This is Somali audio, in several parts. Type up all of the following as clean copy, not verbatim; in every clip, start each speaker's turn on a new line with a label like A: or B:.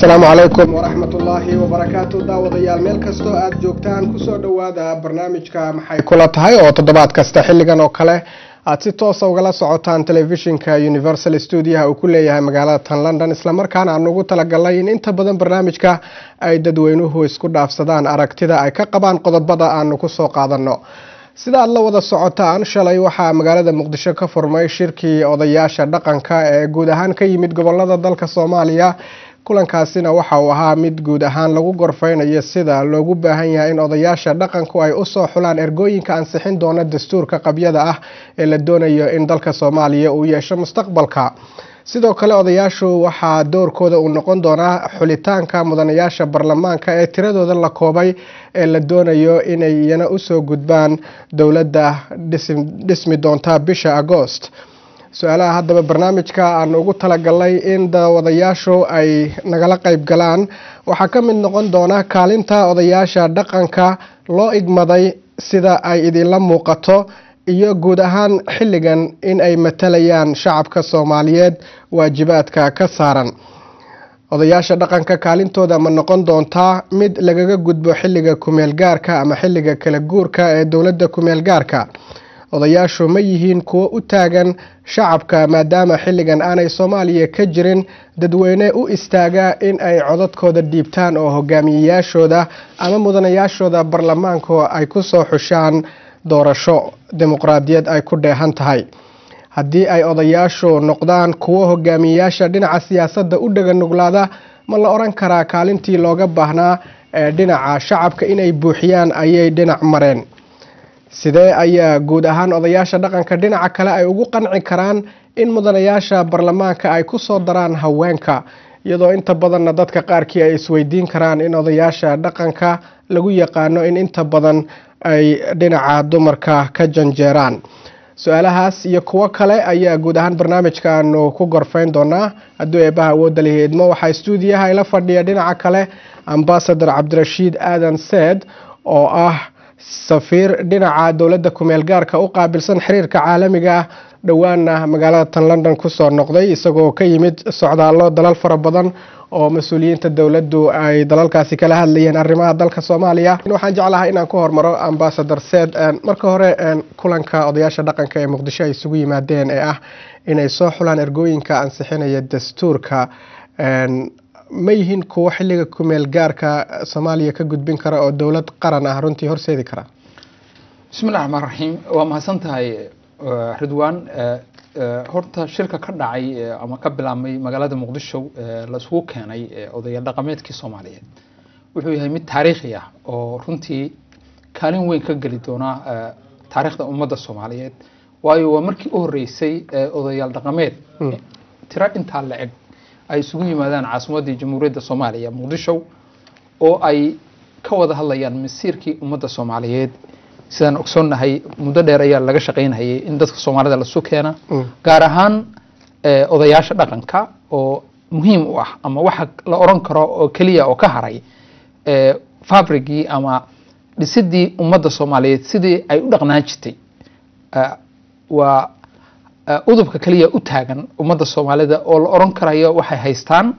A: السلام عليكم ورحمة الله وبركاته داوديال meel kasto aad joogtaan ku soo dhawaada barnaamijka maxay kula tahay oo toddobaad kasta xilligan oo kale aad si toos ah uga socotaan telefishinka Universal Studio uu ku leeyahay magaalada tan London isla markaana aan ugu talagalay in inta badan barnaamijka ay dadweynuhu isku dhaafsadaan aragtida ay ka qabaan qodobada aan ku soo qaadano sida aad la wada socotaan shalay waxa magaalada Muqdisho ka furmay shirkii odayaasha dhaqanka ee guud ahaan ka yimid gobolada dalka Soomaaliya kulankaasina waxa uu ahaa mid guud ahaan lagu gorfeynayo sida loogu baahan yahay in odayaasha dhaqanku ay u soo xulaan ergooyinka ansixin doona dastuurka qabyada ah ee la doonayo in dalka Soomaaliya uu yeesho mustaqbalka sidoo kale odayaashu waxa doorkooda uu noqon doonaa xulitaanka mudanayaasha baarlamaanka ee tiradooda la koobay ee la doonayo inay iyana u soo gudbaan dawladda dhismi doonta bisha August su'aalaha haddaba barnaamijka aan ugu talagalay in daawadayaashu ay nagala qayb galaan waxa ka mid noqon doona kaalinta odayaasha dhaqanka loo igmaday sida ay idinla muuqato iyo guud ahaan xilligan in ay matalayaan shacabka Soomaaliyeed waajibaadka ka saaran odayaasha dhaqanka kaalintooda ma noqon doontaa mid lagaga gudbo xilliga kumeel gaarka ama xilliga kala guurka ee dawladda kumeel gaarka odayaashu ma yihiin kuwa u taagan shacabka maadaama xilligan aanay Soomaaliya ka jirin dadweyne u istaaga in ay codadkooda dhiibtaan oo hogaamiyayaashooda ama mudanayaashooda baarlamaanka ay ku soo xushaan doorasho dimuqraadiyad ay ku dheehan tahay haddii ay odayaashu noqdaan kuwa hogaamiyayaasha dhinaca siyaasadda u dhaganuglaada ma la oran karaa kaalintii looga baahnaa ee dhinaca shacabka inay buuxiyaan ayay dhinac mareen sidee ayaa guud ahaan odayaasha dhaqanka dhinaca kale ay ugu qanci karaan in mudanayaasha baarlamaanka ay ku soo daraan haweenka iyadoo inta badan dadka qaarkii ay isweydiin karaan in odayaasha dhaqanka lagu yaqaano in inta badan ay dhinaca dumarka ka janjeeraan su'aalahaas iyo kuwa kale ayaa guud ahaan barnaamijkaanu ku gorfeyn doonaa haddii eebaha awoodda leeyahay waxaa stuudiyaha ila fadhiya dhinaca kale ambassador Cabdirashiid Aadan Said oo ah safiir dhinaca dawladda kumeel gaarka u qaabilsan xiriirka caalamiga ah dhawaana magaalada tan London ku soo noqday isagoo ka yimid socdaalo dalal fara badan oo mas'uuliyiinta dawladdu ay dalalkaasi kala hadlayeen arrimaha dalka Soomaaliya waxaan jeclahay inaan ku hormaro ambassador Said marka hore kulanka odayaasha dhaqanka ee Muqdisho ay isugu yimaadeen ee ah inay soo xulaan ergooyinka ansixinaya dastuurka ma yihiin kuwa xilliga kumeel gaarka Soomaaliya ka gudbin kara oo dawlad qaran ah runtii horseedi kara
B: bismillaahir rahmaanir rahiim waa mahadsantahay Ridwaan horta shirka ka dhacay ama ka bilaabmay magaalada Muqdisho la isugu keenay odayaal dhaqameedkii Soomaaliyeed wuxuu yahay mid taariikhi ah oo runtii kaalin weyn ka gali doona taariikhda ummadda Soomaaliyeed waayo waa markii u horeysay odayaal dhaqameed tira inta la eg ay isugu yimaadaan caasimadda Jamhuuriyadda Soomaaliya Muqdisho oo ay ka wada hadlayaan masiirkii ummadda Soomaaliyeed sidaan ogsoonahay muddo dheer ayaa laga shaqeynayay in dadka Soomaalida la soo keena gaar ahaan odayaasha dhaqanka oo muhiim u ah ama waxa la oran karo oo kaliya oo ka haray fabrigii ama dhisidii ummadda Soomaaliyeed sidii ay u dhaqnaan jirtay waa udubka kaliya u taagan ummadda Soomaalida oo la oran karayo waxay haystaan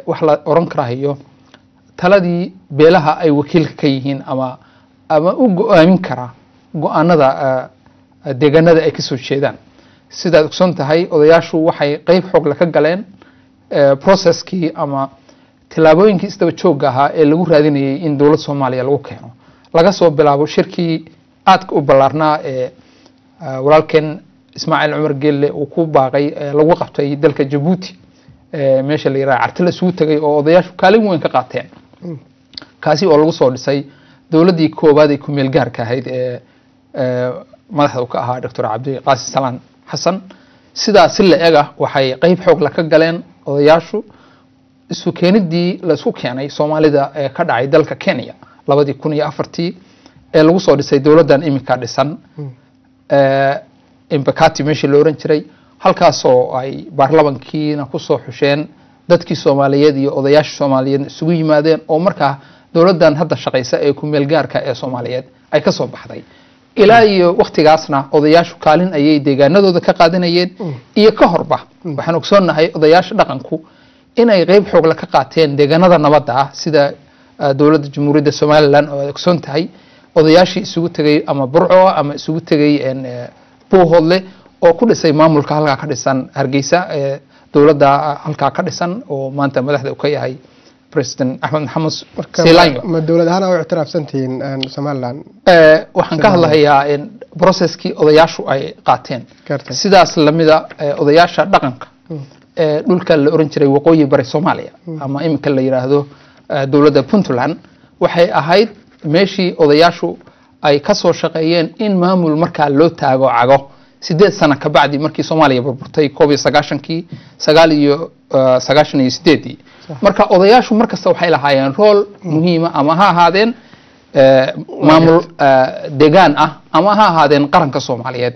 B: wax la oran karayo taladii beelaha ay wakiilka ka yihiin ama u go'aamin kara go'aanada deegaanada ay ka soo jeedaan sidaad ogsoon tahay odayaashu waxay qayb xoog la ka galeen processkii ama tilaabooyinkii isdaba joogga ahaa ee lagu raadinayay in dawladda Soomaaliya lagu keeno laga soo bilaabo shirkii aadka u ballaarnaa ee walaalkeen Ismaaciil Cumar Geelle uu ku baaqay lagu qabtay dalka Djibouti meesha la yiraahdo Cartile isugu tagay oo odayaashu kaalin weyn ka qaateen kaasi oo lagu soo dhisay dawladdii koobaad ee ku meel gaarka ahayd ee madaxda ka ahaa Dr. Cabdi Qaasi Salaan Xasan sidaas la eega waxay qayb xoog la ka galeen odayaashu isu keenidii la isku keenay Soomaalida ee ka dhacay dalka Kenya 2004 ee lagu soo dhisay dawladdan imika dhisan Embakati meeshii la oran jiray halkaas oo ay baarlamankiina ku soo xusheen dadkii Soomaaliyeed iyo odayaasha Soomaaliyeed isugu yimaadeen oo markaa dawladdan hadda shaqeysa ee ku meel gaarka ee Soomaaliyeed ay ka soo baxday ilaa iyo waqtigaasna odayaashu kaalin ayay deegaanadooda ka qaadanayeen iyo ka horba waxaan ogsoonahay odayaasha dhaqanku inay qayb xoog la ka qaateen deegaanada nabadda ah sida dowladda jamhuuriyadda Somaliland oo ogsoon tahay odayaashii isugu tagay ama Burco ama isugu tagay Buuhoodle oo ku dhisay maamulka halka ka dhisan Hargeysa dowladda halka ka dhisan oo maanta madaxda ka yahay President Ahmed Mohamed Silaanyo
A: ma dowladahan oo ictiraafsantiin Somaliland
B: waxaan ka hadlayaa in processkii odayaashu ay qaateen sidaas lamida odayaasha dhaqanka dhulka la oran jiray waqooyi bari Soomaaliya ama imika la yiraahdo dowladda Puntland waxay ahayd meeshii odayaashu ay ka soo shaqeeyeen in maamul markaa loo taago cago 8 sano ka bacdi markii Soomaaliya burburtay 1990kii 1998 marka odayaashu markasta waxay lahaayeen role muhiim ah ama ha ahaadeen maamul deegaan ah ama ha ahaadeen qaranka Soomaaliyeed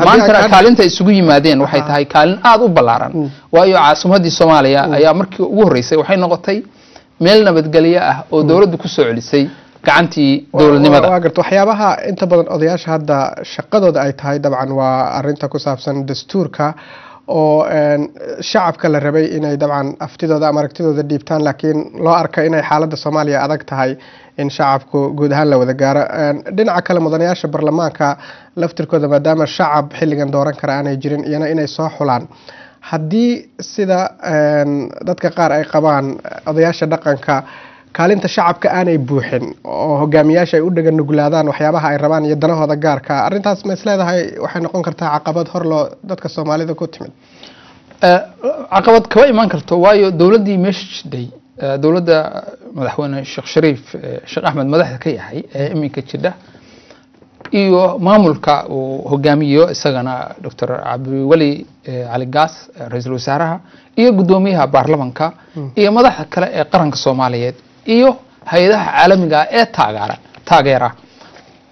B: maanta kaalinta isugu yimaadeen waxay tahay kaalin aad u ballaaran waayo caasimadii Soomaaliya ayaa markii ugu horeysay waxay noqotay meel nabadgelyo ah oo dawladdu ku soo celisay gacantii dawladnimada
A: waxyaabaha inta badan odayaasha hadda shaqadooda ay tahay dabcan waa arinta ku saabsan dastuurka oo shacabka la rabay inay dabcan aftidooda ama aragtidooda dhiibtaan laakiin loo arkay inay xaaladda Soomaaliya adag tahay in shacabku guud ahaan la wada gaaro dhinaca kale mudanayaasha baarlamaanka laftirkooda maadaama shacab xilligan dooran kara aanay jirin iyana inay soo xulaan haddii sida dadka qaar ay qabaan odayaasha dhaqanka kaalinta shacabka aanay buuxin oo hogaamiyaasha ay u dhagan nuglaadaan waxyaabaha ay rabaan iyo danahooda gaarka arintaas ma isleedahay waxay noqon kartaa caqabad hor loo dadka Soomaalida ku timid
B: caqabad ka iman karto waayo dawladii meesha jiday dawladda madaxweyne Sheekh Shariif Sheekh Ahmed madaxda ka yahay iminka jida iyo maamulka uu hogaamiyo isagana Dr. Abdiwali Ali Gaas ra'iisul wasaaraha iyo gudoomiyaha baarlamaanka iyo madaxda kale ee qaranka Soomaaliyeed iyo hay'adaha caalamiga ee taageera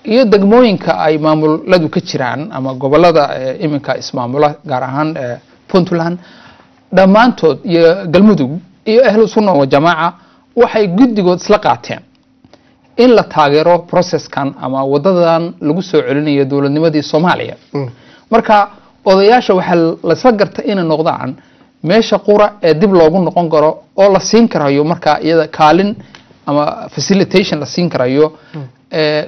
B: iyo degmooyinka ay maamuladu ka jiraan ama gobolada iminka ismaamula gaar ahaan Puntland dhamaantood iyo Galmudug iyo ahlu sunna wa jamaa waxay guddigood isla qaateen in la taageero processkan ama wadadan lagu soo celinayo dawladnimadii Soomaaliya marka odayaasha waxa la isla gartay inay noqdaan meesha qura ee dib loogu noqon karo oo la siin karayo marka iyada kaalin ama facilitation la siin karayo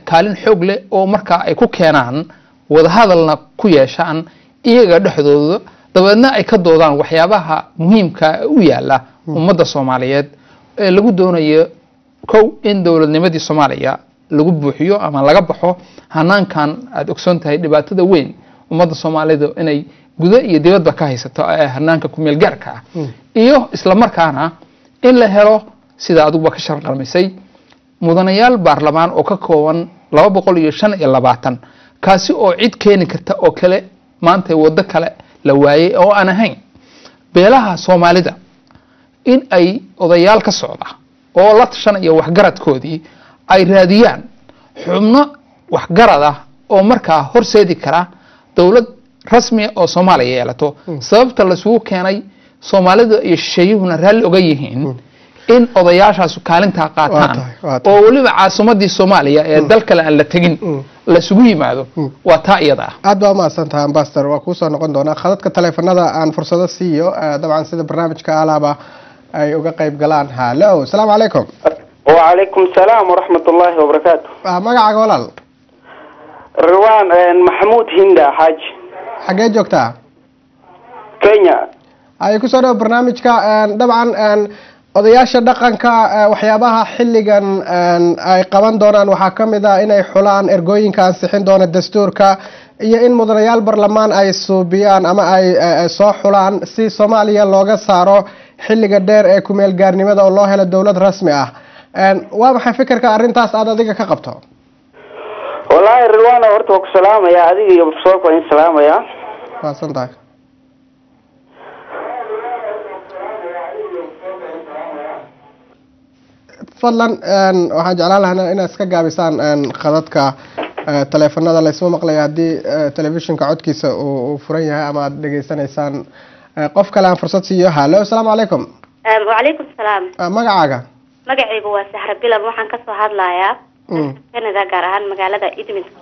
B: kaalin xoog leh oo marka ay ku keenaan wada hadalna ku yeeshaan iyaga dhexdooda dabeedna ay ka doodaan waxyaabaha muhiimka u yaala ummadda Soomaaliyeed ee lagu doonayo kow in dawladnimadii Soomaaliya lagu buuxiyo ama laga baxo hanaankan aad ogsoon tahay dhibaatada weyn ummadda Soomaaliyeed inay gudo iyo dibadba ka haysato hanaanka ku meel gaarka ah iyo isla markaana in la helo sida adugu ka sharqalmisay mudanayaal baarlamaan oo ka kooban 225 kaasi oo cid keeni karta oo kale maanta wada kale la waayay oo aan ahayn beelaha Soomaalida in ay odayaal ka socda oo la tashanaya waxgaradkoodii ay raadiyaan xubno waxgarad ah oo markaa horseedi kara dawlad rasmi oo Soomaaliya yeelato sababta la isugu keenay Soomaalida iyo shayuhuna raalli oga yihiin in odayaashaas kaalinta qaataan oo waliba caasimadii Soomaaliya ee dalka aan la tagin la isugu yimaado waa taa iyada
A: aad baa ma santaa ambassador waa ku soo noqon doona khadadka taleefanada aan fursado siiyo dabcan sida barnaamijka alaaba ay uga qayb galaan hello assalamu alaykum
C: wa alaykum salaam wa rahmatullahi wa barakatuh
A: magacaaga walaal
C: Ridwan Mahmoud Hinda Haj
A: xagee joogtaa
C: Kenya
A: ay ku soo dhaw barnaamijka dabcan odayaasha dhaqanka waxyaabaha xilligan ay qaban doonaan waxa kamid ah inay xulaan ergooyinka ansixin doona dastuurka iyo in mudanayaal baarlamaan ay suubiyaan ama ay soo xulaan si Soomaaliya looga saaro xilliga dheer ee ku meel gaarnimada oo loo helo dawlad rasmi ah waa maxay fikirka arintaas aad adiga ka qabto
C: wallahi Ridwan horta ku salaamaya adiga iyo professorka in salaamaya
A: waasantahay fadlan waxaan jeclaan lahaa inaad iska gaabisaan khadadka taleefanada la isma maqlayo haddii telefishinka codkiisa uu furan yahay ama aad dhageysanaysaan qof kale aan fursad siiyo hallo assalaamu calaykum
D: wacalaykum salaam
A: magacaaga
D: magacaygu waa Sahra Bilam waxaan ka soo hadlayaa Canada gaar ahaan magaalada Edmonton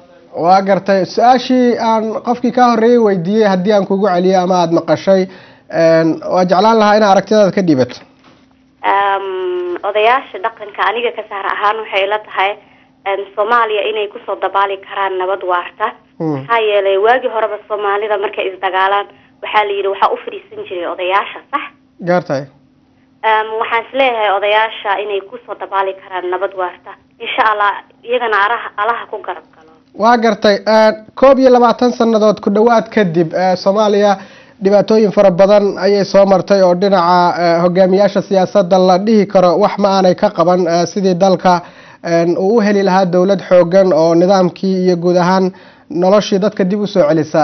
A: waa gartay su-aashii aan qofkii ka horeeyay weydiiyey haddii aan kugu celiyo ama aad maqashay waa jeclaan lahaa inaad aragtidaada ka dhiibato
D: odayaasha dhaqanka aniga ka saar ahaan waxay ila tahay Soomaaliya inay ku soo dabaali karaan nabad waarta maxaa yeelay waagi horeba Soomaalida markay isdagaalaan waxaa la yiri waxa u fariisan jiray odayaasha sax
A: gaartay
D: waxaan isleeyahay odayaasha inay ku soo dabaali karaan nabad waarta insha Allah iyagana alaha ku garab galo
A: waa gartay 21 sanadood ku dhawaad kadib Soomaaliya dhibaatooyin fara badan ayay soo martay oo dhinaca hogaamiyaasha siyaasadda la dhihi karo wax ma aanay ka qaban sidii dalka uu u heli lahaa dawlad xoogan oo nidaamkii iyo guud ahaan noloshii dadka dib u soo celisa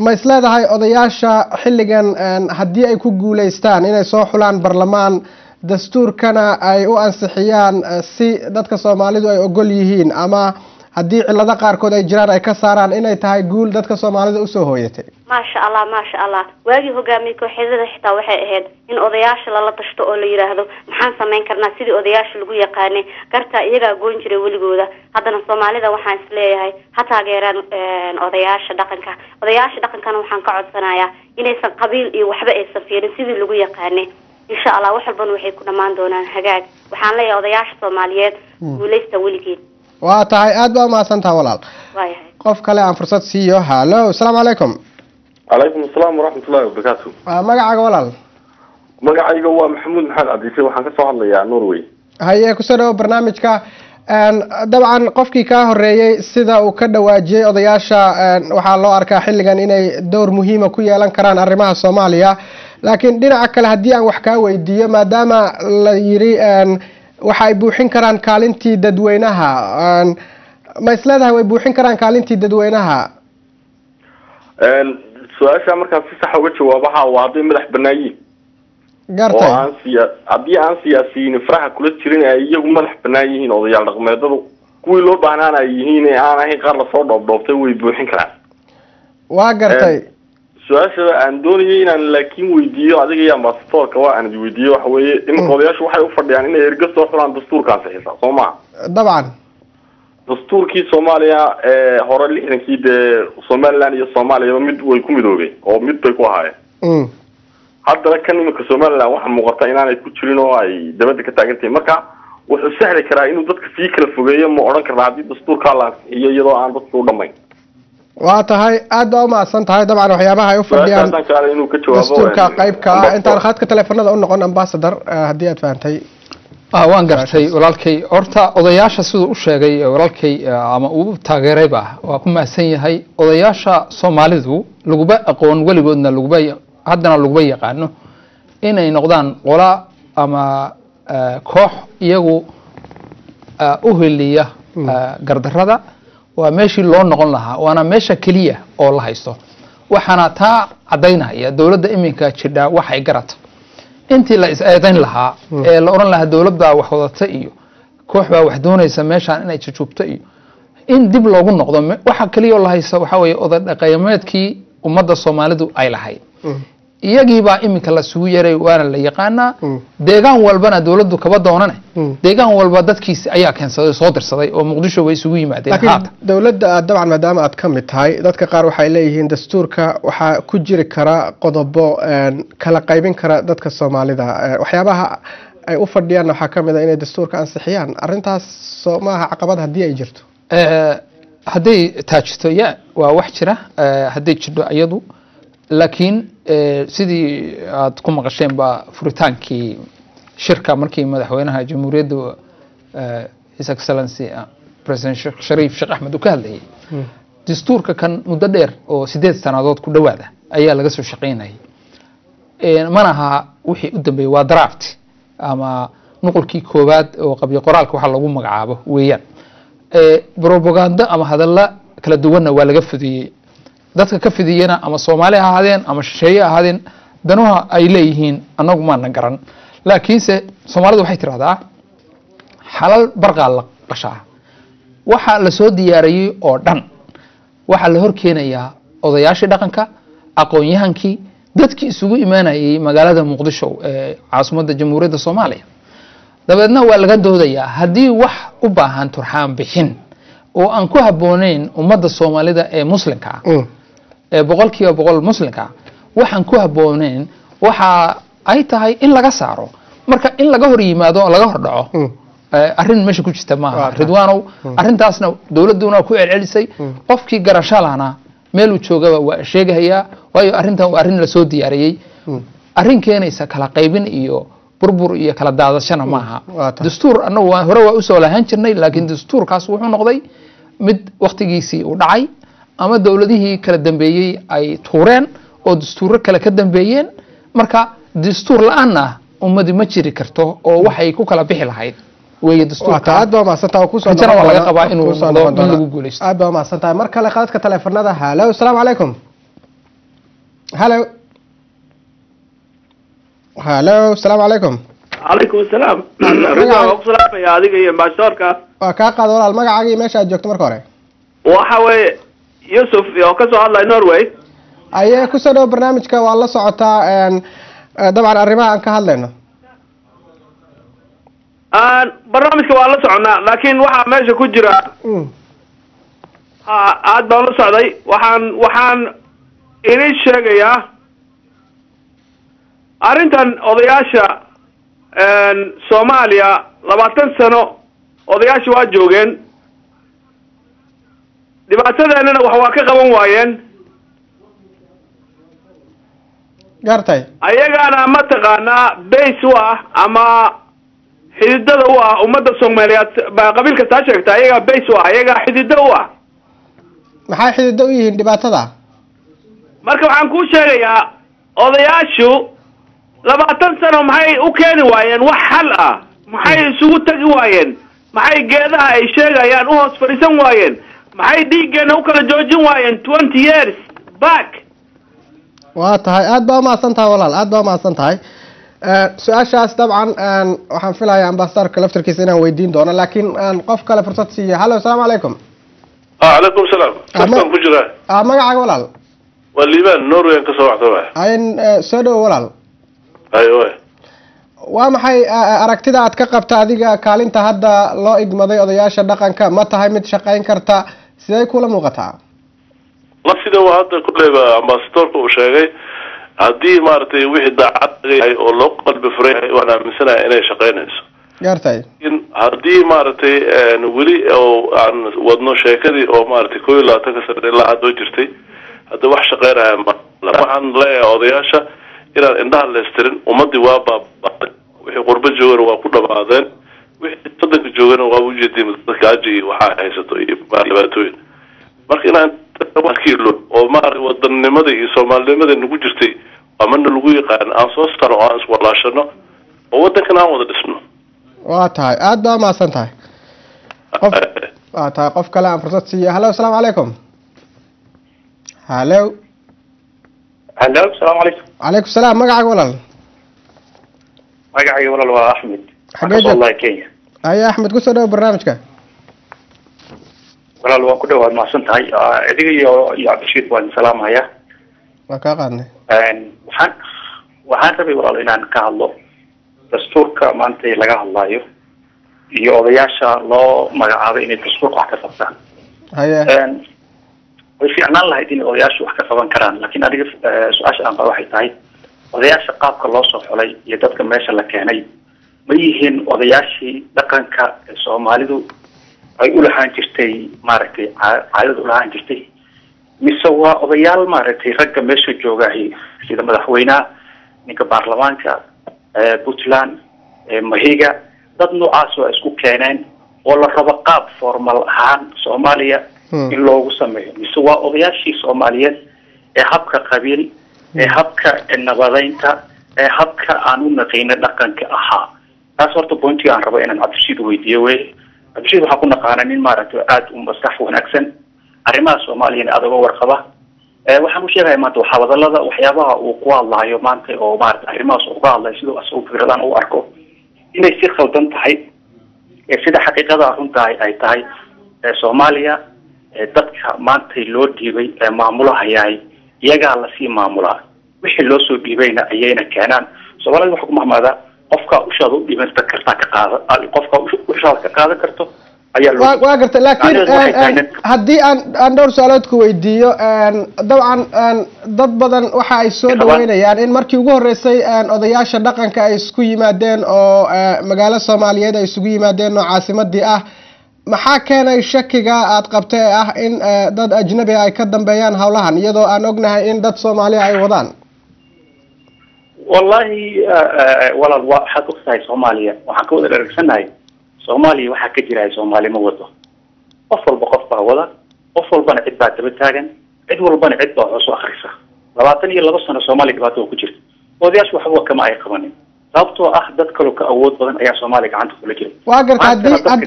A: ma isleedahay odayaasha xilligan haddii ay ku guuleystaan inay soo xulaan barlamaan dastuurkana ay u ansixiyaan si dadka Soomaalidu ay ogol yihiin ama haddii cilada qaarkood ay jiraan ay ka saaraan inay tahay guul dadka Soomaalida u soo hooyatay
D: ma sha Allah waagi hogaamiye kooxdada xitaa waxay ahayd in odayaasha la tashto oo la yiraahdo maxaan sameyn karnaa sidii odayaasha lagu yaqaanay garta iyaga goon jiray waligooda haddana Soomaalida waxaan isleeyahay ha taageeraan odayaasha dhaqankana waxaan ka codsanayaa inaysan qabiil iyo waxba aysan fiirin sidii lagu yaqaanay insha Allah wax walba waxay ku dhamaan doonaan hagaag waxaan leeyahay odayaasha Soomaaliyeed guuleysta waligeed
A: waa tahay aad baa mahadsantahay walaal qof kale aan fursad siiyo hallo assalaamu calaykum
E: calaykum assalaam waraxmatullaahi wabarakaatuh
A: magacaaga walaal
E: magacayga waa maxamuud maxamed cabdishe waxaan ka soo hadlayaa Norway
A: haye ku soo dhaw barnaamijka dabcan qofkii ka horeeyay sida uu ka dhawaajiyay odayaasha waxaa loo arkaa xilligan inay door muhiim ah ku yeelan karaan arrimaha Soomaaliya laakiin dhinaca kale haddii aan wax ka weydiiyo maadaama la yiri waxay buuxin karaan kaalintii dadweynaha ma isleedahay way buuxin karaan kaalintii dadweynaha
E: su'aasha markaan si sax uga jawaabaha waa haday madax banaayiin
A: gartay
E: haddii aan siyaasiyiin faraha kula jirin ay iyagu madax banaan yihiin odayaal dhaqameedadu kuwii loo baahnaan ay yihiin ee aan ahayn qaar lasoo dhoobdhoobtay way buuxin karaan
A: waa gartay
E: su'aasha aan doonayay inaan laakiin weydiiyo adiga iyo ambassadorka waa aan weydiiyo waxa weeye in odayaashu waxay u fadhiyaan inay erga soo xulaan dastuurkaas xiisa Soomaa
A: dabcan
E: dastuurkii Soomaaliya hore 60kii de Somaliland iyo Soomaaliya mid way ku midoobay oo mid bay ku ahaayeen haddana kan imika Somaliland waxa muuqata inaanay ku jirin oo ay dabada ka taagantahay marka wuxuu sahli karaa inuu dadka sii kala fogeeyo ma oran karnaa haddii dastuurka la iyo iyadoo aan dadku u dhamayn
A: waa tahay aad baa u mahadsan tahay dabcan waxyaabaha ay u fadhiyaan dastuurka qaybka intaan khadka telefoonada u noqon ambassador haddii aad fahantay
B: waan gartay walaalkay horta odayaasha sidoo u sheegay walaalkay ama uu taageerayba waa ku mahadsan yahay odayaasha Soomaalidu laguba aqoon waligoodna haddana laguba yaqaano inay noqdaan qola ama koox iyagu u heliya gardarrada waa meeshii loo noqon lahaa waana meesha kaliya oo la haysto waxaana taa cadeynaya dawladda iminka jidha waxay garata intii la is-eedayn lahaa ee la oran lahaa dawladda wax wadata iyo koox baa wax doonaysa meeshaan inay jajubto iyo in dib loogu noqdo waxa kaliya la haysto waxa weeye oday dhaqameedkii ummadda Soomaalidu ay lahayd iyagii baa iminka la sugu yaray waana la yaqaanaa deegaan walbana dawladdu kaba doonane deegaan walba dadkiisa ayaa keensaday soo dirsaday oo Muqdisho way isugu yimaadeen
A: haata dawladda dabcan maadaama aad ka mid tahay dadka qaar waxay leeyihiin dastuurka waxa ku jiri kara qodobo kala qaybin kara dadka Soomaalida waxyaabaha ay u fadhiyaan waxa kamid ah inay dastuurka ansixiyaan arintaas Soomaha caqabad hadii ay jirto
B: haday taajto waa wax jira haday jidho iyadu laakiin sidii aad ku maqasheen ba furitaankii shirka markii madaxweynaha jamhuuriyadda His Excellency President Sharif Sheikh Ahmed uu ka hadlayay dastuurka kan muddo dheer oo 8 sanadood ku dhawaada ayaa laga soo shaqeynayay manaha wixii u dambeeyay waa draft ama nuqulkii koowaad oo qabyo qoraalka waxa lagu magacaabo weeyaan propaganda ama hadalla kala duwanna waa laga fudiyay dadka ka fidiyana ama Soomaali ahaadeen ama shisheeye ahaadeen danuha ay leeyihiin anagu ma garan laakiinse Soomaalidu waxay tiraahdaa xalal barqaal la qashaa waxa la soo diyaariyay oo dhan waxa la horkeenayaa odayaasha dhaqanka aqoon-yahankii dadkii isugu imaanayay magaalada Muqdisho ee caasimadda Jamhuuriyadda Soomaaliya dabeedna waa laga doodayaa haddii wax u baahan turxaan bixin oo aan ku habboonayn ummadda Soomaalida ee muslimka boqolkiiba boqol muslimka waxaan ku habboonayn waxa ay tahay in laga saaro marka in laga hor yimaado laga hor dhaco arrin meesha ku jirta maaha ridwaanow arrintaasna dawladuna ku celcelisay qofkii garasho laana meel uu joogaba waa sheegayaa waayo arrintan waa arrin la soo diyaariyay arrin keenaysa kala qaybin iyo burbur iyo kala daadashana maaha dastuur annagu hore waa u soo lahaan jirnay laakiin dastuurkaas wuxuu noqday mid waqtigiisii u dhacay ama dawladihii kala dambeeyay ay tuureen oo dastuuro kale ka dambeeyeen marka dastuur la'aana ummadi ma jiri karto oo waxay ku kala bixi lahayd way dastuurka
A: aad baa maasanta ku soo
B: noqon laga qabaa inuu lagu guuleysto
A: aad baa maasanta mar kale qaadka telefoonada halo assalaamu calaykum halo halo assalaamu calaykum
F: calaykum assalaam ridwaan salaamaya adiga iyo maashoorka
A: waa kaa qaad walaal magacaaga iyo meesha aad joogto marka hore
F: waxa weeye Yusuf oo ka soo hadlay Norway
A: ayee ku soo dhaw barnaamijka waa la socotaa dabcan arrimaha aan ka hadlayno
F: barnaamijka waa la soconaa laakiin waxa meesha ku jira aad baan la socday waxaan idin sheegayaa arrintan odayaasha Soomaaliya 20 sano odayaasha waa joogeen dhibaatadeennana wax waa ka qaban waayeen
A: gartay
F: ayagana ma taqaanaa base u ah ama xididada u ah ummadda Soomaaliyeed baa qabiilka taa sheegta ayaga base u ah ayaga xididada u ah
A: maxay xididada u yihiin dhibaatada
F: marka waxaan ku sheegayaa odayaashu 20 sano maxay u keeni waayeen wax xal ah maxay isugu tagi waayeen maxay geedaha ay sheegayaan u hoos fariisan waayeen maxay dhiiggeena u kala joojin waayeen 20 years back
A: waa tahay aad baa maasan tahay walaal aad baa maasan tahay su-aashaas dabcan waxaan filayaa ambassadorka laftarkiisa inaan weydiin doono laakiin qof kale fursad siiya hallo assalaamu calaykum
G: calaykum salaam safkan ku jira
A: magacaaga walaal
G: waa liibaan norway ka soo waxda
A: ayn soo dhow walaal
G: aywa
A: waa maxay aragtida aad ka qabta adiga kaalinta hadda loo igmaday odayaasha dhaqanka ma tahay mid shaqayn karta sidee kula muuqataa
G: la sida waa hadda kuleyba ambassadorka uu sheegay haddii maaragtay wixii daacad yahay oo loo qalbi furay waan aaminsanahay inay shaqaynayso
A: gartay
G: in haddii maaragtay weli oo aan wadno sheekadii oo maaragtay 22 sano ilaa hadda jirtay hadda wax shaqaynaya waxaan leeyahay odayaasha inaan indhaha leestirin ummadii waa baabaaday wixii qurbo joogana waa ku dhamaadeen wixii sadanka joogana waa u jeedin dadkaaji waxaa haysato iyo dhibaatooyin marka inaan wakiilo oo maaragtay wadannimada iyo Soomaalinimada nagu jirtay amana lagu yaqaan aan soo saaro aan iswalaashano oo wadankan aan wada dhisno
A: waa tahay aad baa maasan tahay waa tahay qof kale aan fursad siiya hallo assalaamu calaykum hallo
H: assalaamu calaykum
A: calaykum salaam magacaaga walaal
H: magacayga walaal waa Axmed
A: xagee
H: wallahi Kenya
A: Axmed ku soo dhaw barnaamijka
H: walaal waan ku dhawaad maasan tahay adiga iyo Cabdishiid waan salaamaya
A: waa ka qaadnay
H: waxaan rabay walaal inaan ka hadlo dastuurka maanta laga hadlayo iyo odayaasha loo magacaabay inay dastuurka wax ka qabtaan way fiicnaan lahayd in odayaashu wax ka qaban karaan laakiin adiga su-aasha aan qabo waxay tahay odayaasha qaabka loo soo xulay iyo dadka meesha la keenay ma yihiin odayaashii dhaqanka ee Soomaalidu ay u lahaan jirtay maaragtay caadada u lahaan jirtay mise waa odayaal maaragtay ragga meesha joogahay sida madaxweynaha ninka baarlamaanka Puntland Mahiga dad noocaas oo isku keeneen oo la rabo qaab formal ahaan Soomaaliya in loogu sameeyo mise waa odayaashii Soomaaliyeed ee habka qabiil ee habka nabadeynta ee habka aan u naqeyn dhaqanka ahaa taas horta pointiga aan rabo inaan Cabdishiid weydiiyo Cabdishiid waxa ku naqaana nin maaragtay aad u maskax wanaagsan arrimaha Soomaaliya aad uga warqaba waxaan u sheegayaa maanta waxa wadalada waxyaabaha uu ku hadlayo maanta oo maaragtay arrimahaas uu ka hadlayo sidoo asoo fikradan uu arko inay si khaldan tahay sida xaqiiqada runta ay tahay Soomaaliya dadka maanta loo dhiibay maamulaha yahay iyaga la sii maamulaa wixii loo soo dhiibayna ayayna keenaan Soomaaliya waxa ku mahmada qofka u shaado dhiibanta karta ka qaada qofka u shaado ka qaada karto
A: waa gartay laakiin haddii aan dhowr su'aalood ku weydiiyo dabcan dad badan waxa ay soo dhaweynayaan in markii ugu horeysay odayaasha dhaqanka ay isku yimaadeen oo magaalo Soomaaliyeed ay isugu yimaadeen oo caasimadii ah maxaa keenay shakiga aad qabtay ah in dad ajnabi ay ka dambeeyaan hawlahan iyadoo aan ognahay in dad Soomaali ay wadaan
H: wallahi wala waxa ku tahay Soomaaliya waxa ku dheeraysanahay Soomaaliya waxa ka jira Soomaali ma wado qof baa wada qof walbana cid baa daba taagan cid walbana cid baa soo akhrisa 22 sano Soomaaliya dhibaato ku jirta odayaashu waxba kama ay qabanin sababtoo ah dad kale ka awood badan ayaa Soomaaliya gacanta kula jira waa gartaa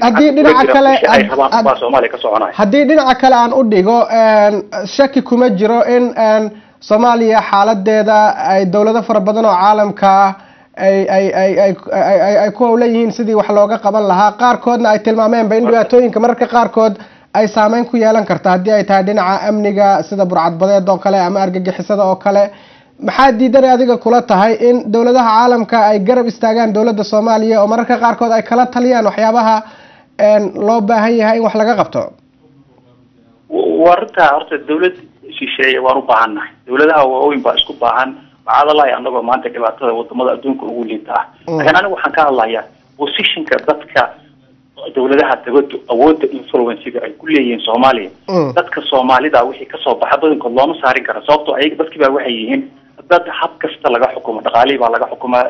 H: hadii dhinaca kale Soomaaliya ka soconay hadii dhinaca kale aan u dhigo
A: shaki kuma jiro in Soomaaliya xaaladeeda ay dawlado fara badan oo caalamka ay ku howleeyeen sidii wax looga qaban lahaa qaarkoodna ay tilmaameen in dhibaatooyinka mararka qaarkood ay saameyn ku yeelan karto haddii ay tahay dhinaca amniga sida burcadbadeed oo kale ama argagixisada oo kale maxaa diidan adiga kula tahay in dawladaha caalamka ay garab istaagaan dawladda Soomaaliya oo mararka qaarkood ay kala taliyaan waxyaabaha loo baahan yahay in wax laga qabto
H: warta horta dawlad shisheeye waan u baahanahay dawladaha waaweyn baa isku baahan macadalay anagoo maanta dhibaatada wadamada adduunka ugu liita laakiin anigu waxaan ka hadlayaa positionka dadka dawladaha dawladdu awoodda influence-ga ay ku leeyihiin Soomaaliya dadka Soomaalida wixii ka soo baxa badankood looma saarin karo sababtoo ay dadkii baa waxay yihiin dad hab kasta laga xukumo dhaqaalihi baa laga xukumaa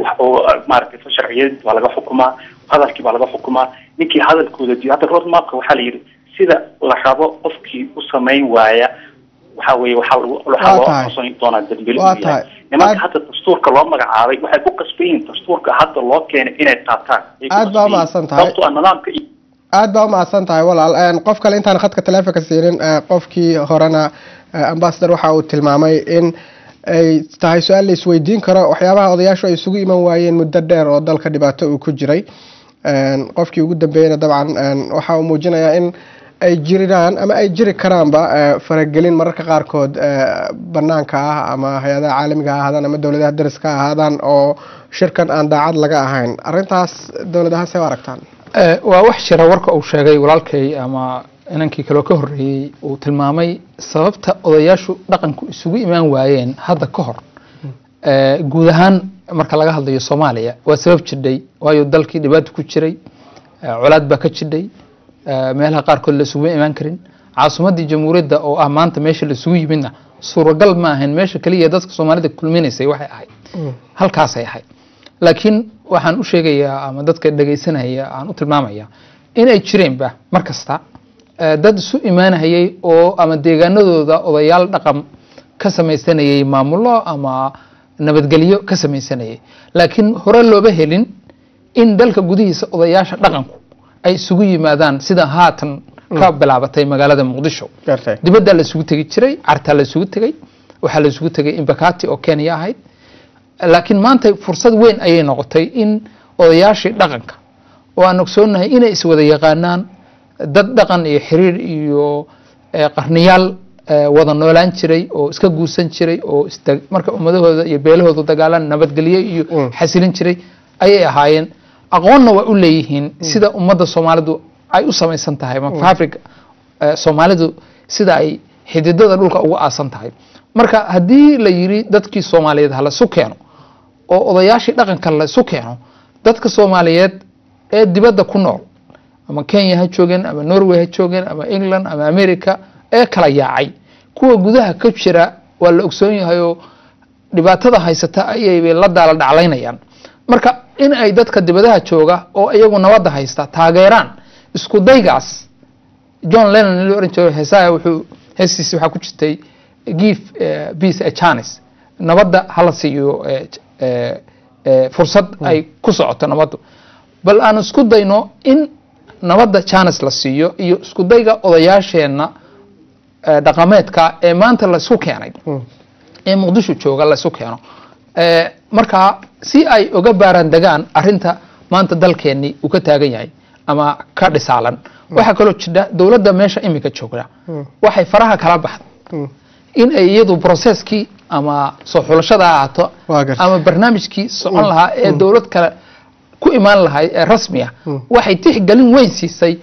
H: wax oo maaragtay sharciyad baa laga xukumaa hadalkii baa laga xukumaa ninkii hadalkooda hadda road mapka waxa la yiri sida la rabo qofkii u sameyn waaya waxa weeye waxa loo soo doonaa dambiil nimanka hadda dastuurka loo magacaabay waxay ku qasbayeen dastuurka hadda loo keenay inay qaataan
A: aad baa maasan tahay aad baa maasan tahay walaal qof kale intaan khadka taleefanka siinin qofkii horena ambassador waxa uu tilmaamay in ay tahay su'aal la isweydiin karo waxyaabaha odayaashu ay isugu iman waayeen muddo dheer oo dalka dhibaato uu ku jiray qofkii ugu dambeeyay dabcan waxa uu muujinayaa in ay jiraan ama ay jiri karaanba faragelin mararka qaarkood banaanka ah ama hay'adaha caalamiga ah ama dawladaha dariska ahaadaan oo shirkan aan daacad laga ahayn arintaas dawladaha say aragtaan
B: waa wax jira warka uu sheegay walaalkay ama inankii kale ka horeeyay uu tilmaamay sababta odayaashu dhaqanku isugu imaan waayeen hadda ka hor guud ahaan marka laga hadlayo Soomaaliya waa sabab jiray waayo dalkii dhibaato ku jiray colaad baa ka jiray meelaha qaarkood la isugu imaan karin caasimadii jamhuuriyadda oo ah maanta meesha la isugu yimidna suuragal ma ahayn meesha kaliya dadka Soomaalida kulminaysay waxay ahayd halkaas ay ahayd laakiin waxaan u sheegayaa ama dadka dhageysanaya aan u tilmaamayaa in ay jireenba markasta dad isu imaanayay oo ama deegaanadooda odayaal dhaqan ka samaysanayay maamulo ama nabadgelyo ka samaysanayay laakiin hore looba helin in dalka gudihiisa odayaasha dhaqanku ay isugu yimaadaan sida haatan ka bilaabatay magaalada Muqdisho dibadda la isugu tagi jiray carta la isugu tagay waxa la isugu tagay Imbakati oo Kenya ahayd laakiin maanta fursad weyn ayay noqotay in odayaashii dhaqanka oo aan ogsoonahay inay is wada yaqaanaan dad dhaqan iyo xiriir iyo qarniyaal wada noolaan jiray oo iska guusan jiray oo marka ummadahooda iyo beelahooda dagaalan nabadgelyo iyo xasilin jiray ayay ahaayeen aqoonna waa u leeyihiin sida ummadda Soomaalidu ay u samaysan tahay ma Afrika Soomaalidu sida ay xididada dhulka ugu aasan tahay marka hadii la yiri dadkii Soomaaliyeed hala su keeno oo odayaashii dhaqanka la su keeno dadka Soomaaliyeed ee dibadda ku nool ama Kenya ha joogeen ama Norway ha joogeen ama England ama America ee kala yaacay kuwa gudaha ka jira waa la ogsoon yahay oo dhibaatada haysata ayay la daal dhaclaynayaan marka in ay dadka dibadaha jooga oo iyagu nabadda haysta taageeraan isku daygaas John Lennon la oran jiray heesaha wuxuu heesiisa waxa ku jirtay give peace a chance nabadda hala siiyo fursad ay ku socoto nabaddu bal aan isku dayno in nabadda chance la siiyo iyo isku dayga odayaasheena dhaqameedka ee maanta la isku keenay ee Muqdisho jooga la isku keeno marka si ay uga baaran degaan arinta maanta dalkeeni uu ka taagan yahay ama ka dhisaalan waxa kale oo jira dawladda meesha imika joogta waxay faraha kala baxday in ay iyadu processkii ama soo xulashada ahaato ama barnaamijkii socon lahaa ee dawlad kale ku imaan lahay ee rasmi ah waxay tixgelin weyn siisay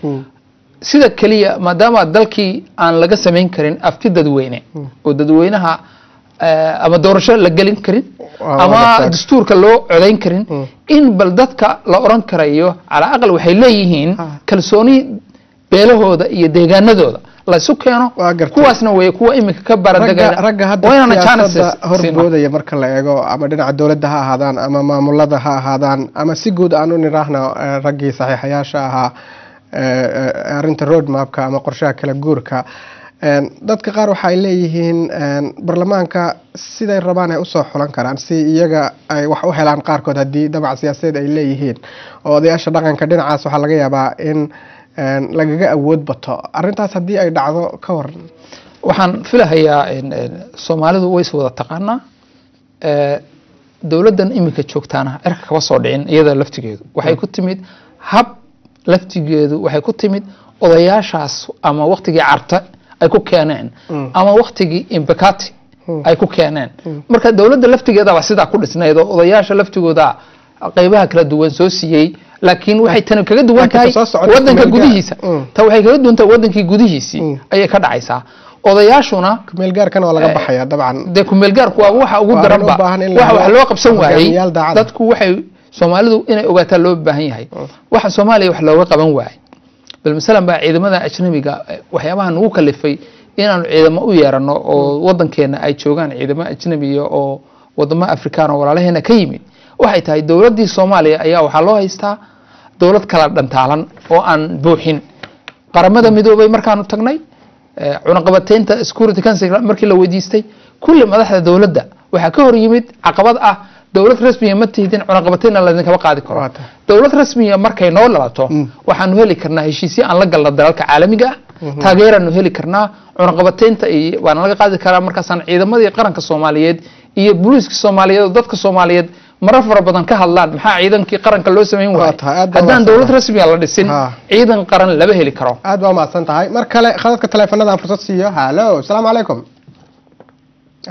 B: sida kaliya maadaama dalkii aan laga samayn karin afti dadweyne oo dadweynaha ama doorasho la gelin karin ama dastuurka loo codayn karin in bal dadka la oran karayo ala aqal waxay leeyihiin kalsooni beelahooda iyo deegaanadooda la isu keeno kuwaasna way kuwa imika ka baradagaya
A: ragga hadda horboodaya marka la eego ama dhinaca dawladda ha ahaadaan ama maamulada ha ahaadaan ama si guud aan u niraahno raggii saxiixayaasha ahaa arinta road mapka ama qorshaha kala guurka dadka qaar waxa ay leeyihiin baarlamaanka siday rabaan ay usoo xulan karaan si iyaga ay wax u helaan qaarkood haddii dabac siyaasadeed ay leeyihiin oo odayaasha dhaqanka dhinacaas waxaa laga yaabaa in lagaga awood bato arintaas haddii ay dhacdo ka waran
B: waxaan filahayaa Soomaalidu way soo wada taqaanaa dawladdan imika joogtaana erka kaba soo dhicin iyada laftigeedu waxay ku timid hab laftigeedu waxay ku timid odayaashaas ama waqtigii carta ay ku keeneen ama waqtigii imbakati ay ku keeneen marka dawladda laftigeeda waa sida ku dhisnayd oo odayaasha laftigooda qaybaha kala duwan soo siiyay laakiin waxay tan kaga duwan tahay wadanka gudihiisa ta waxay kaga duwan tahay wadankii gudihiisa ayay ka dhacaysaa odayaashuna
A: kumeel gaarkan waa laga baxaya dabcan
B: de kumeel gaarku waa waxa ugu daran ba waxa loo qabsan waayay dadku waxay Soomaalidu inay ogaataa loo baahan yahay waxa Soomaaliya wax looga qaban waayay bal misalan ba ciidamada ajnabiga waxyaabaha nagu kalifay inaan ciidamo u yeerano oo wadankeena ay joogaan ciidamo ajnabiga oo wadamo Afrikaan oo walaalaheena ka yimid waxay tahay dawladii Soomaaliya ayaa waxa loo haystaa dawlad kala dhantaalan oo aan buuxin qaramada midoobay markaan u tagnay cunaqabateynta security council markii la weydiistay kulli madaxda dawladda waxa ka hor yimid caqabad ah dawlad rasmi ah ma tihdin cunaqabateynna la idin kaba qaadi karo dawlad rasmi ah markay noo lalato waxaanu heli karnaa heshiisyo aan la galno dalalka caalamiga ah taageerano heli karnaa cunaqabateynta iyo waan laga qaadi karaa markaasaan ciidamadii qaranka Soomaaliyeed iyo booliiska Soomaaliyeed dadka Soomaaliyeed marar fara badan ka hadlaan maxaa ciidankii qaranka loo sameyn waayay haddaan dawlad rasmi ah la dhisin ciidan qaran laba heli karo
A: aad baa mahadsan tahay mar kale khadadka teleefanada aan fursad siiyo hello assalaamu calaykum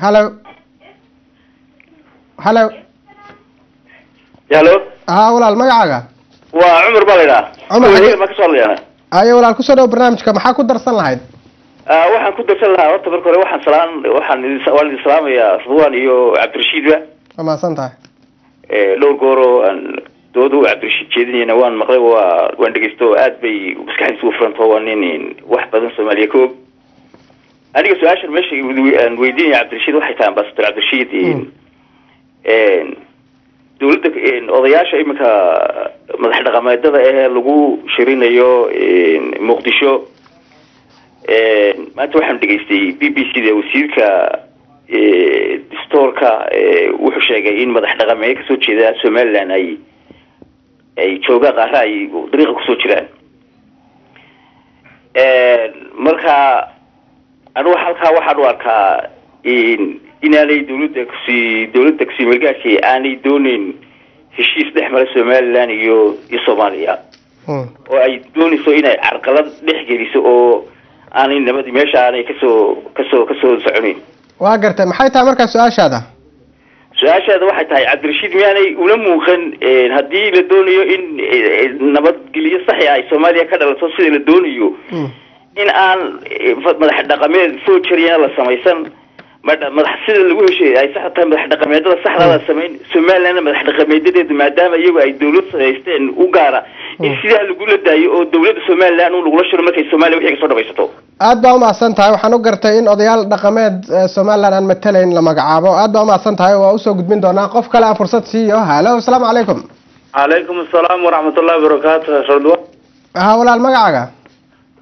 A: hello walaal magacaaga
I: waa Cumar Balida ma ka soo leeyana
A: ayo walaal ku soo dhaw barnaamijka maxaa ku darsan lahayd
I: waxaan ku darsan lahaa horta marka hore waxaan idin salaamayaa Ridwaan iyo Cabdirashiid
A: ma santahay
I: dhowr gooro aan doodo Cabdirashiid jeedinayna waan maqlay waan dhageysto aad bay maskaxdiisu u furanto waan in wax badan Soomaaliya ku aniga su'aasha meesha aan weydiinay Cabdirashiid waxay tahay ambassador Cabdirashiid dawladda odayaasha imika madax dhaqameedada ee lagu shirinayo Muqdisho maanta waxaan dhageystay BBC-da wasiirka dastuurka wuxuu sheegay in madax dhaqameed ka soo jeeda Soomaaliland ay jooga qaar ay dariiqa ku soo jiraan marka anu halka waxaan u arkaa inaanay dawladda kasi markaasi aanay doonin heshiis dhexmara Soomaaliland iyo Soomaaliya oo ay doonayso inay carqalad dhex geliso oo aanay nabad meesha aanay kasoo soconin
A: waa gartay maxay tahay markaa su-aashaada
I: waxay tahay Cabdirashiid miyaanay ula muuqan haddii la doonayo in nabadgelyo sax ay Soomaaliya ka dhalato sida la doonayo in aan madax dhaqameed soo jiriyaan la samaysan madax sida lagu heshay ay sax tahay madax dhaqameedada saxda la sameyn Soomaaliland madax dhaqameedadeedu maadaama iyagu ay dawlad sameysteen u gaara in sida lagu la daayo oo dawladda Soomaaliland uu lagu shiro markay Soomaaliya wixii ka soo dhabaysato
A: aad baa u mahadsan tahay waxaan u gartay in odayaal dhaqameed Soomaaliland aan matalayn la magacaabo aad baa u mahadsan tahay waa u soo gudbin doonaa qof kale aan fursad siiyo hello assalaamu calaykum
J: calaykum assalaam waraxmatullaahi wabarakaatuh
A: walaal magacaaga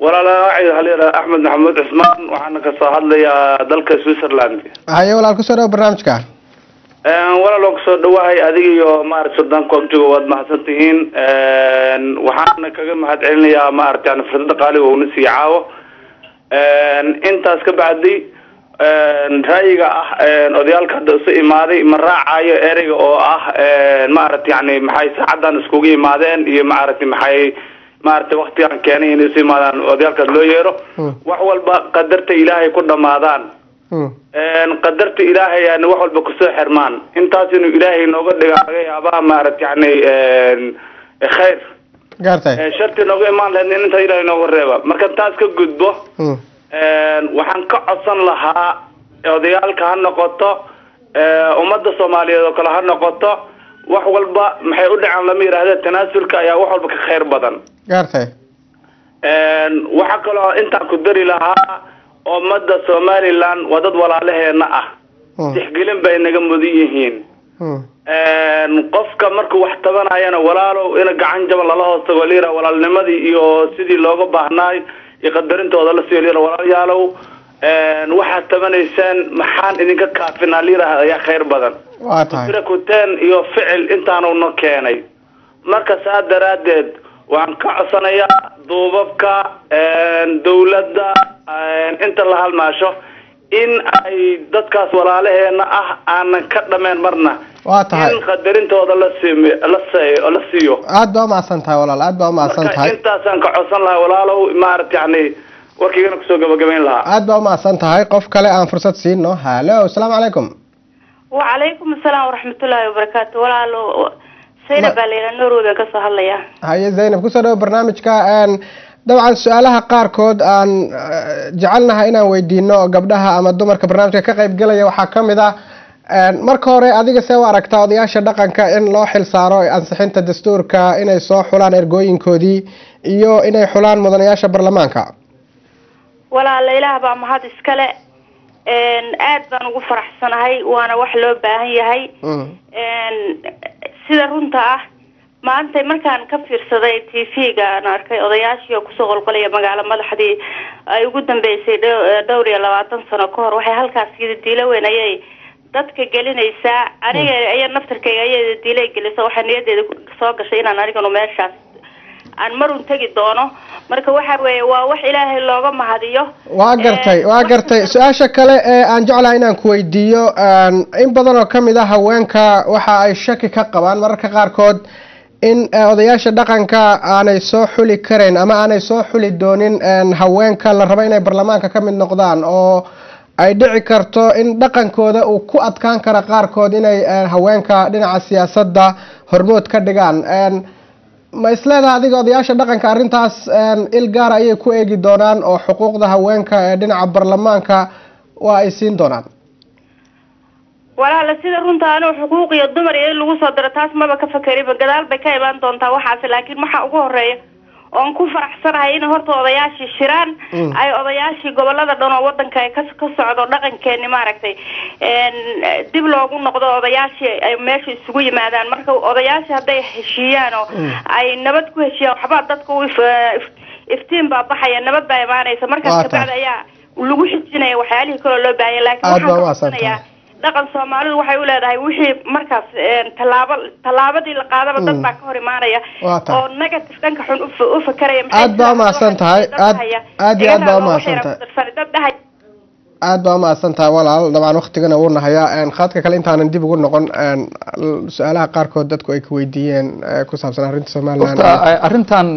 J: walaalahay haleera Axmed Maxamed Cismaan waxaan ka soo hadlayaa dalka Switzerland
A: haye walaal ku soo dhaw barnaamijka
J: walaal ku soo dhawahay adiga iyo maaragtay Sudan koobtiga waad mahadsantihiin waxaan kaga mahadcelinayaa maaragtay fursada qaaliga oo nasi caawo intaas ka bacdi raayiga odayaalka hadda imaaday ma raacayo ereyga oo maaragtay yani maxay saacadan iskugu imaadeen iyo maaragtay maxay maartay waqtigan keenay inay soo imaadaan odayaalka loo yeero wax walba qadarta Ilaahay ku dhamaadaan qadarta Ilaahay wax walba ku soo xirmaan intaas inuu Ilaahay nooga dhigo laga yaabaa maartay yani khayr
A: gaartay
J: sharti nooga imaan lahayd in inta ilaahay nooga reeba marka taas ka gudbo waxaan ka codsan lahaa odayaalka ha noqoto ummadda Soomaaliyeed oo kale ha noqoto wax walba maxay u dhacaan lama yiraahdo tanaasulka ayaa wax walba ka khayr badan
A: gaartay
J: waxa kale oo inta ku dari lahaa ummadda Soomaaliland wadad walaalaheena ah tixgelin bay naga mudan yihiin qofka markuu wax tabanayana walaalow in gacan jaban la hoosto waliira walaalnimadii iyo sidii looga baahnay iyo qadarintooda la siiyo walaalayaalow waxa tabanaysaan maxaan idinka kaafina liiraha ayaa khayr badan
A: waa tahay
J: kuteen iyo ficil intaanu no keenay marka saadaradeed waan ka codsanayaa duubabka dawladda inta la halmaasho in ay dadkaas walaalaheena ah aanan ka dhameen marna
A: waa tahay
J: in qadarintooda la siiyo
A: aad baa maasan tahay walaal aad baa maasan tahay
J: intaasaan ka codsan lahaa walaalow maaragtay yani warkiigana kusoo gabagabayn lahaa
A: aad baa maasan tahay qof kale aan fursad siino halo assalaamu calaykum
D: وعليكم السلام ورحمة الله وبركاته walaalo Zainab Baleena Nuurooda ka soo hadlaya
A: haye Zainab ku soo dhaw barnaamijka dabcan su'aalaha qaarkood aan jecelnahay inaan weydiino gabdhaha ama dumarka barnaamijka ka qayb galaya waxa kamid ah marka hore adiga see u aragtaa odayaasha dhaqanka in loo xil saaro ansixinta dastuurka inay soo xulaan ergooyinkoodii iyo inay xulaan mudanayaasha baarlamaanka
D: walaal ilaah baa mahad iskale aad baan ugu faraxsanahay waana wax loo baahan yahay sida runta ah maanta markaan ka fiirsaday TV-ga aan arkay odayaashii ku soo qolqolaya magaalo madaxdii ay ugu dambeysay dhowr iyo 20 sano ka hor waxay halkaas diilo weynayay dadka gelinaysa aniga ayaa naftarkayga ayaa diilay gelisay waxa niyadeeda soo gashay inaan aniguna meeshaas aan marun tagi doono marka waxa weeye waa wax ilaahay looga mahadiyo
A: waa gartay su'aasha kale ee aan jeclahay inaan ku weydiiyo in badan oo kamid ah haweenka waxa ay shaki ka qabaan mararka qaarkood in odayaasha dhaqanka aanay soo xuli kareen ama aanay soo xuli doonin haweenka la rabo inay baarlamaanka ka mid noqdaan oo ay dhici karto in dhaqankooda uu ku adkaan kara qaarkood inay haweenka dhinaca siyaasadda hormood ka dhigaan ma isleedahay adiga odayaasha dhaqanka arrintaas il gaar ayay ku eegi doonaan oo xuquuqda haweenka ee dhinaca baarlamaanka waa ay siin doonaan
D: walaal sida runta aan xuquuq iyo dumar ee lagu soo diro taas maba ka fakariba gadaal bay ka iman doontaa waxaas laakiin waxa ugu horeeya oon ku faraxsanahay in horta odayaashii shiraan ay odayaashii gobolada dhan oo wadanka ay ka socdo dhaqankeeni maaragtay dib loogu noqdo odayaashii ay meesha isugu yimaadaan marka odayaashii haday heshiiyaan oo ay nabad ku heshiiyaan waxba dadku iftiin baa baxaya nabad baa imaanaysa markaas ka bacda ayaa lagu xijinaya waxyaalihii kale loo baahan laakiin waxaan dhaqan Soomaalidu waxay u leedahay wixii markaas talaabadii la qaadaba dad baa ka hor imaanaya oo negative dhanka xun u fakaraya
A: aad baa maasan tahay aad baa maasan tahay aad baa maasan tahay walaal dabcan waqtigana uu nahayaa khadka kale intaanan dib ugu noqon su'aalaha qaarkood dadku ay ka weydiiyeen ku saabsan arrinta Soomaaliland
B: arrintan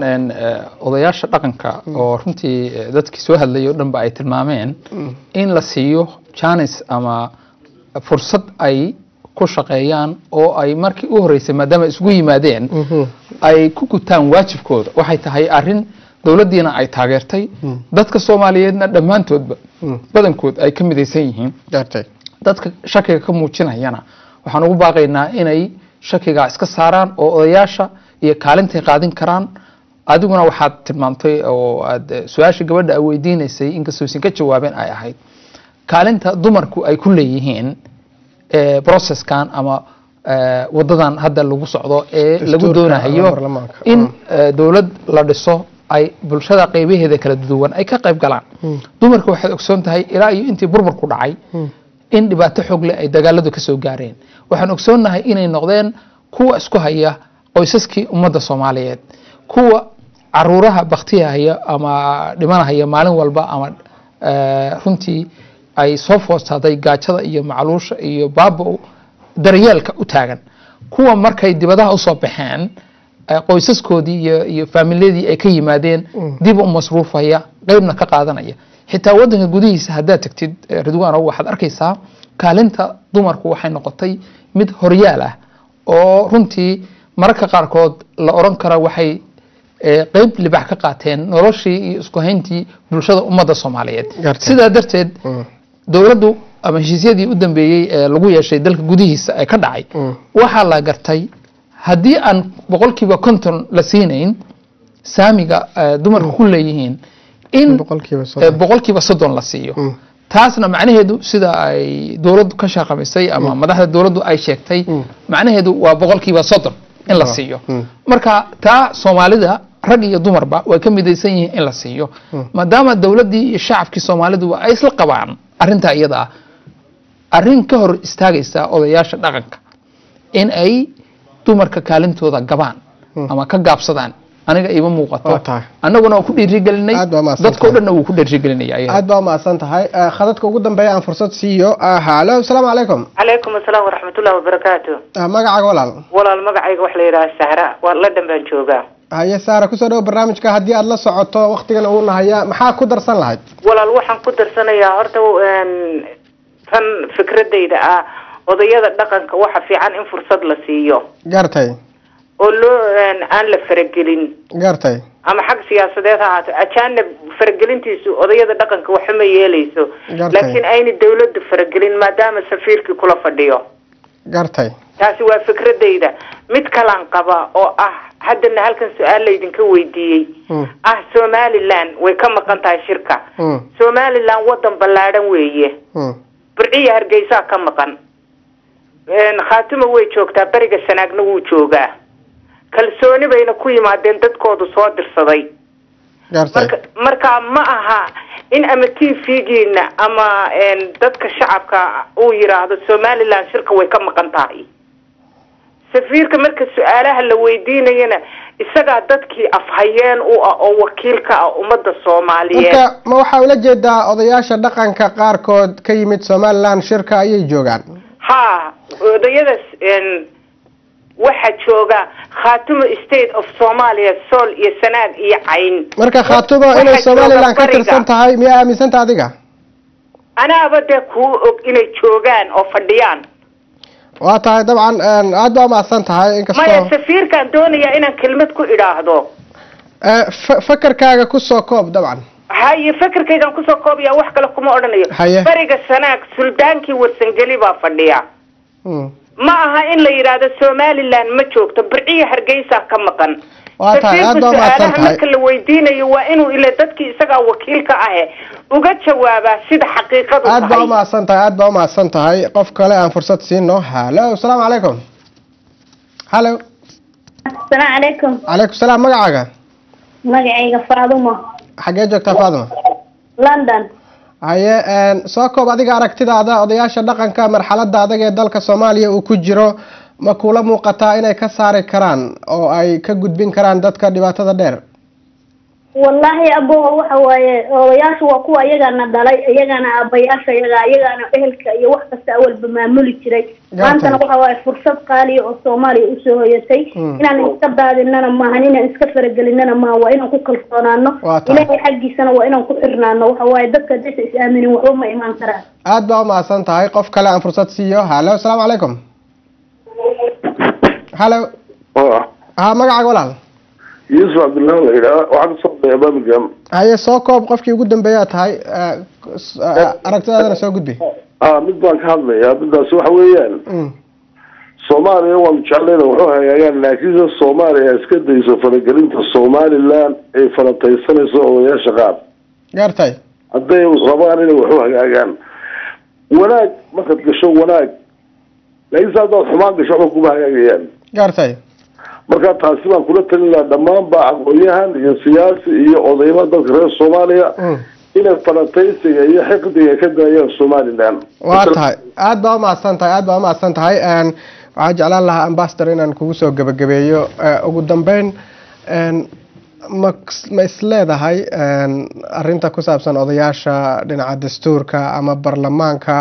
B: odayaasha dhaqanka oo runtii dadkii soo hadlayay oo dhanba ay tilmaameen in la siiyo chance ama fursad ay ku shaqeeyaan oo ay markii u horeysay maadaama isugu yimaadeen ay ku gutaan waajibkooda waxay tahay arrin dawladdiina ay taageertay dadka Soomaaliyeedna dhamaantoodba badankood ay ka midaysan yihiin dadka shakiga ka muujinayana waxaan ugu baaqaynaa inay shakiga iska saaraan oo odayaasha iyo kaalintay qaadin karaan adiguna waxaad tilmaantay oo aad su'aasha gabadha ay weydiinaysay inkastoo sin ka jawaabeen ay ahayd kaalinta dumarku ay ku leeyihiin processkan ama wadadan hadda lagu socdo ee lagu doonayo in dawlad la dhiso ay bulshada qaybaheeda kala duwan ay ka qayb galaan dumarku waxay ogsoon tahay ilaa iyo intii burburku dhacay in dhibaato xoog leh ay dagaaladu ka soo gaareen waxaan ogsoonahay inay noqdeen kuwa isku haya qoysaskii ummadda Soomaaliyeed kuwa caruuraha baqtiyaya ama dhimanaya maalin walba ama runtii ay soo foostaaday gaajada iyo macluusha iyo baabo daryeelka u taagan kuwa markay dibadaha u soo baxeen qoysaskoodii iyo familiyadii ay ka yimaadeen dib u masruufaya qaybna ka qaadanaya xitaa wadanka gudihiisa hadaa tagtid Ridwaano waxaad arkaysaa kaalinta dumarku waxay noqotay mid horyaal ah oo runtii mararka qaarkood la oran kara waxay qayb libax ka qaateen noloshii iyo isku hayntii bulshada ummadda Soomaaliyeed sidaa darteed dawladdu ama heshiisyadii u dambeeyay ee lagu yeeshay dalka gudihiisa ay ka dhacay waxa la gartay haddii aan boqolkiiba 50 la siinayn saamiga dumarku ku leeyihiin in boqolkiiba 30 la siiyo taasna macnaheedu sida ay dawladdu ka shaqaysay ama madaxda dawladdu ay sheegtay macnaheedu waa boqolkiiba 30 in la siiyo marka taa Soomaalida rag iyo dumarba way ka midaysan yihiin in la siiyo maadaama dawladdii iyo shacabkii Soomaalidu ay isla qabaan arinta iyada arrin ka hor istaagaysa odayaasha dhaqanka in ay dumarka kaalintooda gabaan ama ka gaabsadaan aniga iba muuqato anaguna ku dhiirigelinay dadka dhan uu ku dhiirigelinay
A: aad baa maasan tahay khadadka ugu dambeeya aan fursad siiyo halo assalaamu calaykum
K: calaykum assalaam wa rahmatullahi wa barakaatuh
A: magacaaga
K: walaal magacayga wax la yiraahdo Sahra waa la dhanbaan joogaa
A: haye Sahra ku soo dhaw barnaamijka haddii aad la socoto waqtigan uu nahaya maxaa ku darsan lahayd
K: walaal waxaan ku darsanayaa horta tan fikradayda odayada dhaqanka waxa fiican in fursad la siiyo
A: gartay
K: oo loo aan la faragelin
A: gartay
K: ama xaq siyaasadeed ha ahaato ajaanib faragelintiisu odayada dhaqanka waxa ma yeelayso laakiin ayna dawladdu faragelin maadaama safiirkii kula fadhiyo
A: gartay
K: taasi waa fikradayda mid kalaan qaba oo haddana halkan su'aal la idinka weydiiyay Somaliland way ka maqan tahay shirka Somaliland wadan ballaaran weeye burciya Hargeysa ka maqan khaatimo way joogtaa bariga Sanaagna wuu joogaa kalsooni bayna ku yimaadeen dadkoodu soo dirsaday marka ma aha in ama TV-giina ama dadka shacabka uu yiraahdo Somaliland shirka way ka maqan tahay safiirka marka su'aalaha la weydiinayna isaga dadkii afhayeen oo wakiilka ummadda Soomaaliyeed
A: marka ma waxa ula jeedaa odayaasha dhaqanka qaarkood ka yimid Somaliland shirka ayay joogaan
K: odayada waxa jooga Khaatumo State of Somalia Sool iyo Sanaag iyo Cayn
A: marka Khaatumo inay Somaliland ka tirsan tahay miyaa aaminsantaa adiga
K: ana bada ku og inay joogaan oo fadhiyaan
A: waa tahay dabcan aad baa maasan tahay inkastoo
K: ma safiirkan doonaya inaan kelmad ku idhaahdo
A: fakarkaaga ku soo koob dabcan
K: haye fakarkaygan ku soo koob wax kale kuma oranayo bariga Sanaag suldaankii warsangeli baa fadhiya ma aha in la yiraahdo Somaliland ma joogto burciya Hargeysa ka maqan
A: waa tahay aad baa maasan tahay
K: marka la weydiinayo waa inuu ila dadkii isaga wakiilka uga jawaaba sida xaqiiqadu tahay
A: aad baa maasan tahay qof kale aan fursad siino halo assalaamu calaykum halo
L: assalaamu calaykum
A: calaykum salaam magacayga
L: Faadumo
A: xagee joogtaa Faadumo
L: London
A: haye soo koob adiga aragtidaada odayaasha dhaqanka marxaladda adag ee dalka Soomaaliya uu ku jiro ma kula muuqataa inay ka saari karaan oo ay ka gudbin karaan dadka dhibaatada dheer
L: wallahi abo waxa waaye odayaashu waa kuwa iyagana dhalay iyagana abayaasha iyagana ehelka iyo wax kasta awalba maamuli jiray maantana waxa waaye fursad qaali oo Soomaaliya u soo hoyatay inaan iska daadinana maahan inaan iska faragelinana ma waa inaan ku kalsoonaano ilaahay xaqiisana waa inaan ku xirnaano waxa waaye dadka dadka is aaminin waxba ma iman karaan
A: aad baa maasan tahay qof kale aan fursad siiyo halo assalaamu calaykum halo magacaaga walaal
M: يوسف عبد الله إلى واحد صوب أمام الجام.
A: هاي سوكوب قفكي وجود بيات هاي أركت هذا سو جود بي.
M: مدبان كهذا يا بدأ سو حويان. Soomaaliya waa jeclayna wuxuu hayaan laakiin Soomaaliya iska dayso faragelinta Somaliland ay falataysanayso odayaasha qaar.
A: Gartay.
M: Haday rabaan inay wuxuu hagaagaan. Wanaag markaad gasho wanaag. Laakiin saadoo xumaan gasho waxba kuma hagaagayaan.
A: Gartay.
M: marka taasi baan kula talina dhammaan ba aqoonyahan iyo siyaasi iyo odaymada dalka reer Soomaaliya inay falataysiga iyo xiqdiga ka daayaan Somaliland.
A: waa tahay aad baa maasan tahay waxaan jeclaan lahaa ambassador inaan kugu soo gabagabeeyo ugu dambeyn ma isleedahay arinta ku saabsan odayaasha dhinaca dastuurka ama baarlamaanka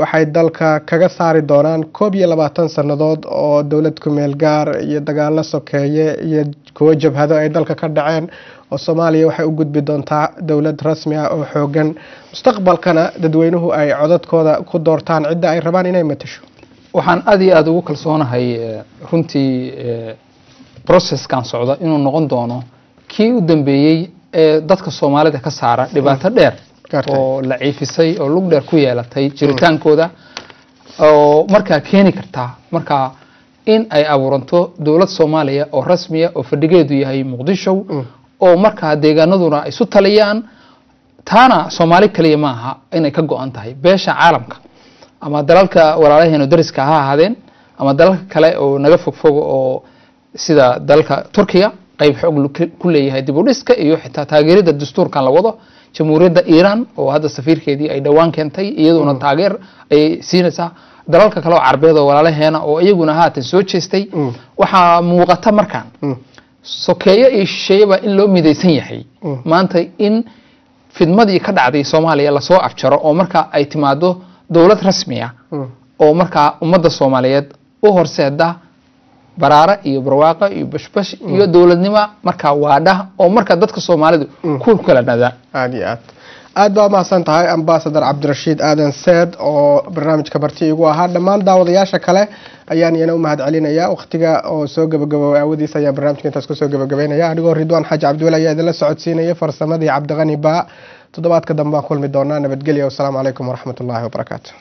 A: waxay dalka kaga saari doonaan 21 sanadood oo dawlad ku meel gaar iyo dagaalo sokeeye iyo kuwa jabhado ay dalka ka dhaceen oo Soomaaliya waxay u gudbi doontaa dawlad rasmi ah oo xoogan mustaqbalkana dadweynuhu ay codadkooda ku doortaan cidda ay rabaan inay matasho
B: waxaan aad iyo aad ugu kalsoonahay runtii processkan socda inuu noqon doono kii u dambeeyey ee dadka Soomaalida ka saara dhibaato dheer oo la ciifisay oo lug dheer ku yeelatay jiritaankooda oo markaa keeni karta markaa in ay abuuranto dawlad Soomaaliya oo rasmi ah oo fadhigeedu yahay Muqdisho oo markaa deegaanaduna ay isu taliyaan taana Soomaali kaliya ma aha inay ka go'an tahay beesha caalamka ama dalalka walaalaheena dariska ha ahaadeen ama dalalka kale oo naga fogfog oo sida dalka Turkiga qayb xoog ku leeyahay dib u dhiska iyo xitaa taageerada dastuurkan la wado jamhuuriyadda Iran oo hadda safiirkeedii ay dhawaan keentay iyaduna taageer ay siinaysaa dalalka kale oo Carbeed oo walaalaheena oo iyaguna haatan soo jeestay waxa muuqata markaan sokeeyo iyo shayba in loo midaysan yahay maanta in fidmadii ka dhacday Soomaaliya la soo afjaro oo marka ay timaado dawlad rasmi ah oo marka ummadda Soomaaliyeed u horseeda baraara iyo barwaaqa iyo bashbash iyo dawladnimo marka waadha oo marka dadka Soomaalidu ku kala nada
A: aad baa mahadsan tahay ambassador Cabdirashiid Aadan Said oo barnaamijka barti igu ahaa dhammaan daawadayaasha kale ayaan iyana u mahad celinayaa waqtiga oo soo gabagaboway aawadiisa ayaa barnaamijka intaas ku soo gabagabeynaya anigoo Ridwaan Xaji Cabdulla ayaa idin la socodsiinaya farsamadii Cabdiqani Baa toddobaadka dambe kulmi doonaa nabadgelyo. Assalaamu calaykum waraxmatullaahi wabarakaatuh.